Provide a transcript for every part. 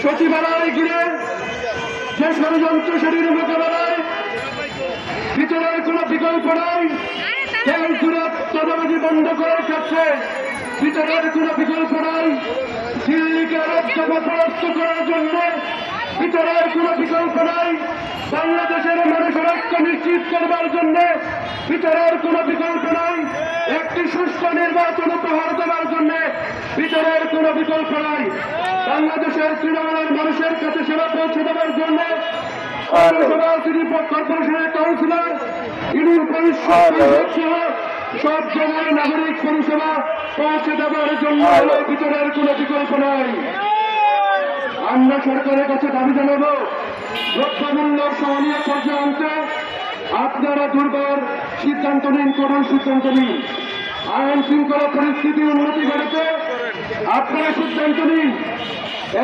সচিবালয় ঘিরে যে ষড়যন্ত্র সেটির মোকাবেলায় ভিতরের কোন বিকল্প নাই। কেউ চাঁদাবাজি বন্ধ করার ক্ষেত্রে ভিতরের কোন বিকল্প নাই। দিল্লিকে রাজ্যকে পরাস্ত করার জন্য ভিতরের কোন বিকল্প নাই। বাংলাদেশের মানুষের ঐক্য নিশ্চিত করবার জন্য ভিতরের কোন বিকল্প নাই। একটি সুষ্ঠু নির্বাচন উপহার দেওয়ার জন্য ভিতরের কোন বিকল্প নাই। বাংলাদেশের তৃণমূলের মানুষের কাছে সেবা পৌঁছে দেওয়ার জন্য পৌরসভা সিটি কর্পোরেশনের কাউন্সিলর ইউনিয়ন পরিষদ সহ সব জায়গায় নাগরিক পরিষেবা পৌঁছে দেওয়ার জন্য ভিতরের কোন বিকল্প নাই। আমরা সরকারের কাছে দাবি জানাবো, দ্রব্যমূল্য সহনীয় পর্যায়ে আনতে আপনারা দুর্বার সিদ্ধান্ত নিন, করুন সিদ্ধান্ত নিন। আইন শৃঙ্খলা পরিস্থিতির উন্নতি ঘটাতে আপনারা সিদ্ধান্ত নিন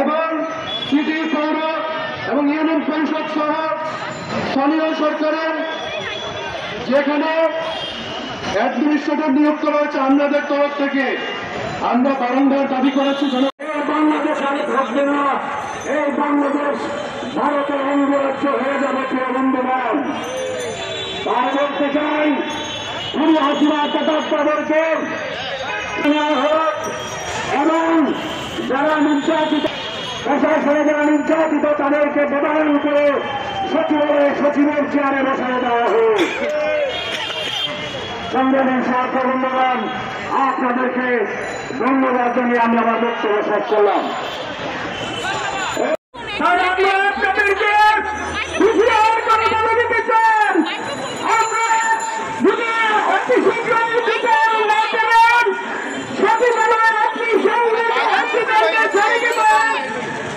এবং সিটি, পৌর এবং ইউনিয়ন পরিষদ সহ স্থানীয় সরকারের যেখানে অ্যাডমিনিস্ট্রেটর নিয়োগ করা হয়েছে আপনাদের তরফ থেকে আমরা বারংবার দাবি করেছি যেন বাংলাদেশ আগে থাকবে না। এই বাংলাদেশ ভারতের অঙ্গরাজ্য হয়ে যাবে বন্ধুবান। তাই বলতে চাই, খুবই হাসিনা তাদেরকে এবং যারা নির্যাতিত, প্রশাসনে যারা নির্যাতিত তাদেরকে বেদন করে সচিবের চেয়ারে বসানো দেওয়া হোক। সংগ্রামী সরকার বন্ধুবান, আপনাদেরকে ধন্যবাদ জানিয়ে আমি আমার বক্তব্য শেষ করলাম।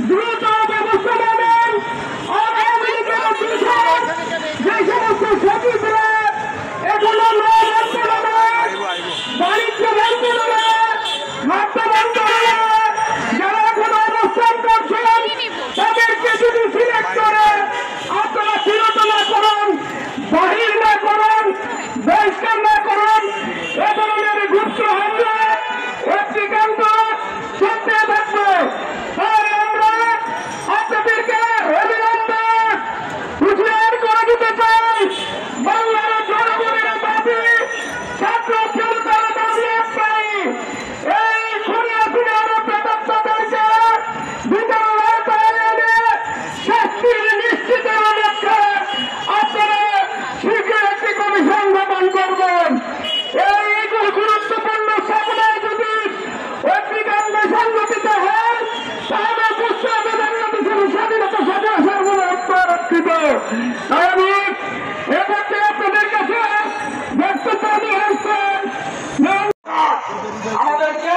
দ্রুত ব্যবস্থা নেবেন। যে সমস্ত সচিবরা এগুলো বাণিজ্য বন্ধ করে, খাদ্য বন্ধ করে, যারা এখন অবস্থান করছেন তাদেরকে যদি সিলেক্ট করে আপনারা বিরত না করুন, বাহির না করুন, বহিষ্কার না করুন, এ ধরনের গুপ্ত হামলা অগ্নিকাণ্ড চলতে থাকবে। তাই আমরা আপনাদেরকে অবিলম্বে হুঁশিয়ার করে দিতে চাই, বাংলার জনগণের দাবি, ছাত্র জনতার দাবি একটাই, এই খুনিয়ার প্রেতাত্মাদেরকে বিচারের আওতায় এনে শাস্তির নিশ্চিতের লক্ষ্যে আপনারা শীঘ্র একটি কমিশন গঠন করবেন। এই গুরুত্বপূর্ণ সামনে যদি অগ্নিকাণ্ড সংঘটিত হয় তাহলে বুঝতে হবে বাংলাদেশের স্বাধীনতা রক্ষিত। তাই আমি এক্ষেত্রে আপনাদের কাছে বক্তব্য নিয়ে আসছেন, আমাদেরকে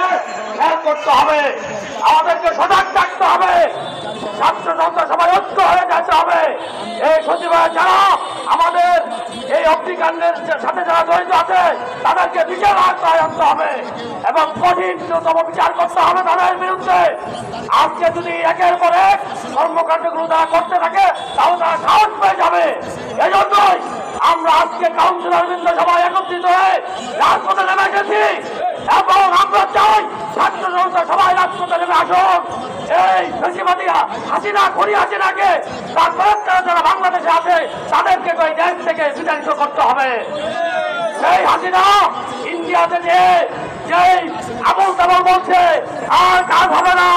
খেয়াল করতে হবে, আমাদেরকে সজাগ থাকতে হবে, ছাত্র জনতা সবাই ঐক্য হয়ে যেতে হবে। এই সচিবালয় যারা আমাদের এই অগ্নিকাণ্ডের সাথে যারা জড়িত আছে তাদেরকে বিচার আওতায় আনতে হবে এবং কঠিনতম বিচার করতে হবে তাদের বিরুদ্ধে। আজকে যদি একের পর এক কর্মকাণ্ডগুলো তারা করতে থাকে তাহলে তারা সাহস পেয়ে যাবে। এই জন্যই আমরা আজকে কাউন্সিলর বৃন্দ সবাই একত্রিত হয়ে রাজপথে নেমে গেছি এবং আমরা চাই ছাত্র জনতা সবাই রাজপথে নেমে আসুন। এই ফেসিবাদীরা হাসিনা, খনি হাসিনাকে তার বলাৎকার যারা বাংলাদেশে আছে তাদেরকে ওই দেশ থেকে বিতাড়িত করতে হবে। সেই হাসিনা ইন্ডিয়াতে যেই আবল তাবল বলছে আর কাজ হবে না।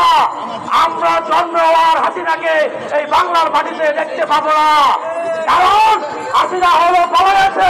আমরা জন্ম হওয়ার হাসিনাকে এই বাংলার মাটিতে দেখতে পাবো না, কারণ হাসিনা হলো পাওয়া গেছে।